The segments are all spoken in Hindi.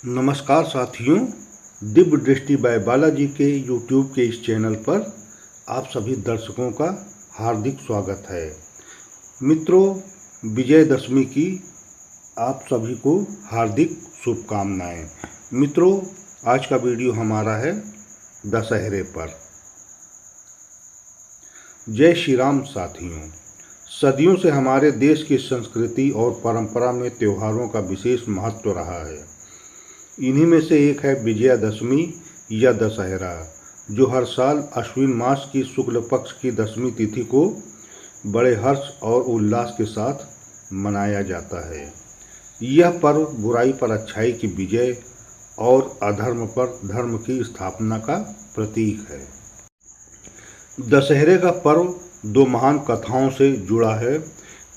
नमस्कार साथियों, दिव्य दृष्टि बाय बालाजी के यूट्यूब के इस चैनल पर आप सभी दर्शकों का हार्दिक स्वागत है। मित्रों, विजयदशमी की आप सभी को हार्दिक शुभकामनाएं। मित्रों, आज का वीडियो हमारा है दशहरे पर। जय श्री राम साथियों। सदियों से हमारे देश की संस्कृति और परंपरा में त्योहारों का विशेष महत्व रहा है। इन्हीं में से एक है विजयादशमी या दशहरा, जो हर साल अश्विन मास की शुक्ल पक्ष की दशमी तिथि को बड़े हर्ष और उल्लास के साथ मनाया जाता है। यह पर्व बुराई पर अच्छाई की विजय और अधर्म पर धर्म की स्थापना का प्रतीक है। दशहरे का पर्व दो महान कथाओं से जुड़ा है।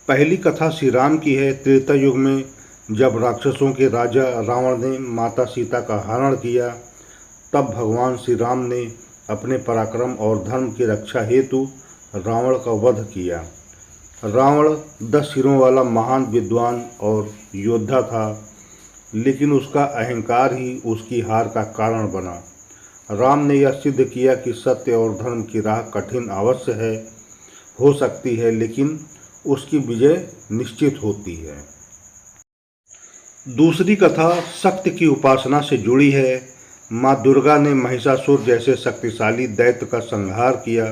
पहली कथा श्री राम की है। त्रेता युग में जब राक्षसों के राजा रावण ने माता सीता का हरण किया, तब भगवान श्री राम ने अपने पराक्रम और धर्म की रक्षा हेतु रावण का वध किया। रावण 10 सिरों वाला महान विद्वान और योद्धा था, लेकिन उसका अहंकार ही उसकी हार का कारण बना। राम ने यह सिद्ध किया कि सत्य और धर्म की राह कठिन अवश्य हो सकती है, लेकिन उसकी विजय निश्चित होती है। दूसरी कथा शक्ति की उपासना से जुड़ी है। माँ दुर्गा ने महिषासुर जैसे शक्तिशाली दैत्य का संहार किया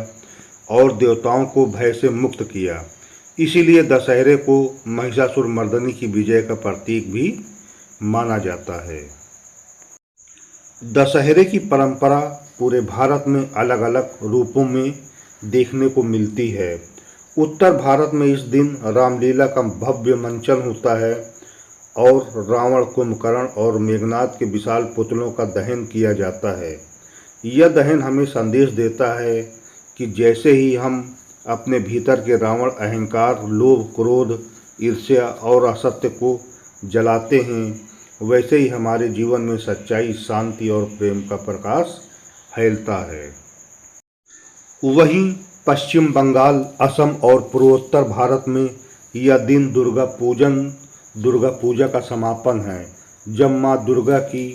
और देवताओं को भय से मुक्त किया। इसीलिए दशहरे को महिषासुर मर्दनी की विजय का प्रतीक भी माना जाता है। दशहरे की परंपरा पूरे भारत में अलग अलग रूपों में देखने को मिलती है। उत्तर भारत में इस दिन रामलीला का भव्य मंचन होता है और रावण, कुंभकर्ण और मेघनाद के विशाल पुतलों का दहन किया जाता है। यह दहन हमें संदेश देता है कि जैसे ही हम अपने भीतर के रावण अहंकार, लोभ, क्रोध, ईर्ष्या और असत्य को जलाते हैं, वैसे ही हमारे जीवन में सच्चाई, शांति और प्रेम का प्रकाश फैलता है। वहीं पश्चिम बंगाल, असम और पूर्वोत्तर भारत में यह दिन दुर्गा पूजा का समापन है, जब माँ दुर्गा की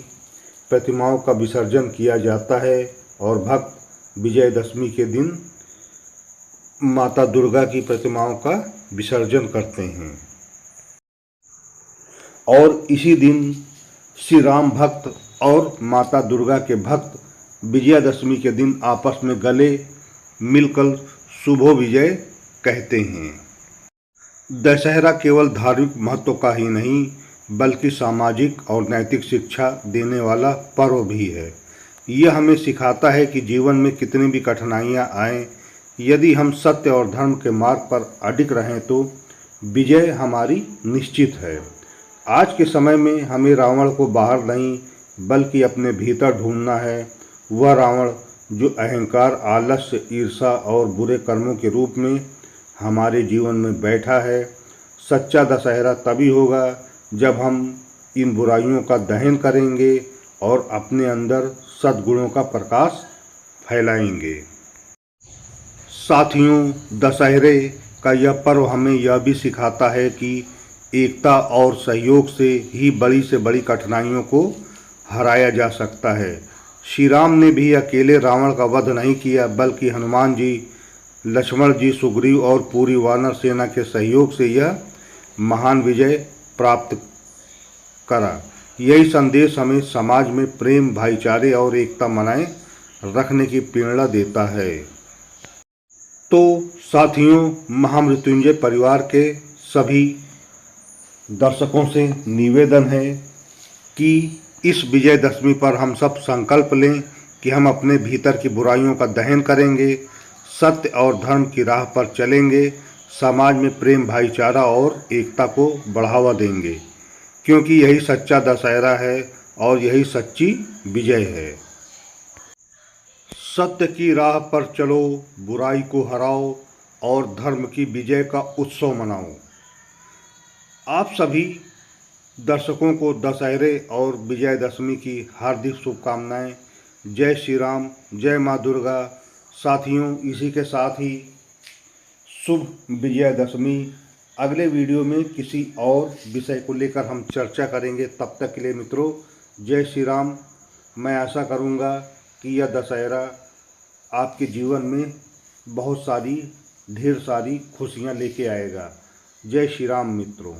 प्रतिमाओं का विसर्जन किया जाता है और भक्त विजयदशमी के दिन माता दुर्गा की प्रतिमाओं का विसर्जन करते हैं। और इसी दिन श्री राम भक्त और माता दुर्गा के भक्त विजयादशमी के दिन आपस में गले मिलकर शुभो विजय कहते हैं। दशहरा केवल धार्मिक महत्व का ही नहीं, बल्कि सामाजिक और नैतिक शिक्षा देने वाला पर्व भी है। यह हमें सिखाता है कि जीवन में कितनी भी कठिनाइयाँ आएं, यदि हम सत्य और धर्म के मार्ग पर अडिग रहें तो विजय हमारी निश्चित है। आज के समय में हमें रावण को बाहर नहीं, बल्कि अपने भीतर ढूंढना है। वह रावण जो अहंकार, आलस्य, ईर्ष्या और बुरे कर्मों के रूप में हमारे जीवन में बैठा है। सच्चा दशहरा तभी होगा जब हम इन बुराइयों का दहन करेंगे और अपने अंदर सद्गुणों का प्रकाश फैलाएंगे। साथियों, दशहरे का यह पर्व हमें यह भी सिखाता है कि एकता और सहयोग से ही बड़ी से बड़ी कठिनाइयों को हराया जा सकता है। श्री राम ने भी अकेले रावण का वध नहीं किया, बल्कि हनुमान जी, लक्ष्मण जी, सुग्रीव और पूरी वानर सेना के सहयोग से यह महान विजय प्राप्त करा। यही संदेश हमें समाज में प्रेम, भाईचारे और एकता बनाए रखने की प्रेरणा देता है। तो साथियों, महामृत्युंजय परिवार के सभी दर्शकों से निवेदन है कि इस विजयदशमी पर हम सब संकल्प लें कि हम अपने भीतर की बुराइयों का दहन करेंगे, सत्य और धर्म की राह पर चलेंगे, समाज में प्रेम, भाईचारा और एकता को बढ़ावा देंगे, क्योंकि यही सच्चा दशहरा है और यही सच्ची विजय है। सत्य की राह पर चलो, बुराई को हराओ और धर्म की विजय का उत्सव मनाओ। आप सभी दर्शकों को दशहरे और विजयदशमी की हार्दिक शुभकामनाएं। जय श्री राम, जय माँ दुर्गा। साथियों, इसी के साथ ही शुभ विजयदशमी। अगले वीडियो में किसी और विषय को लेकर हम चर्चा करेंगे। तब तक के लिए मित्रों, जय श्री राम। मैं आशा करूँगा कि यह दशहरा आपके जीवन में बहुत सारी ढेर सारी खुशियाँ लेके आएगा। जय श्री राम मित्रों।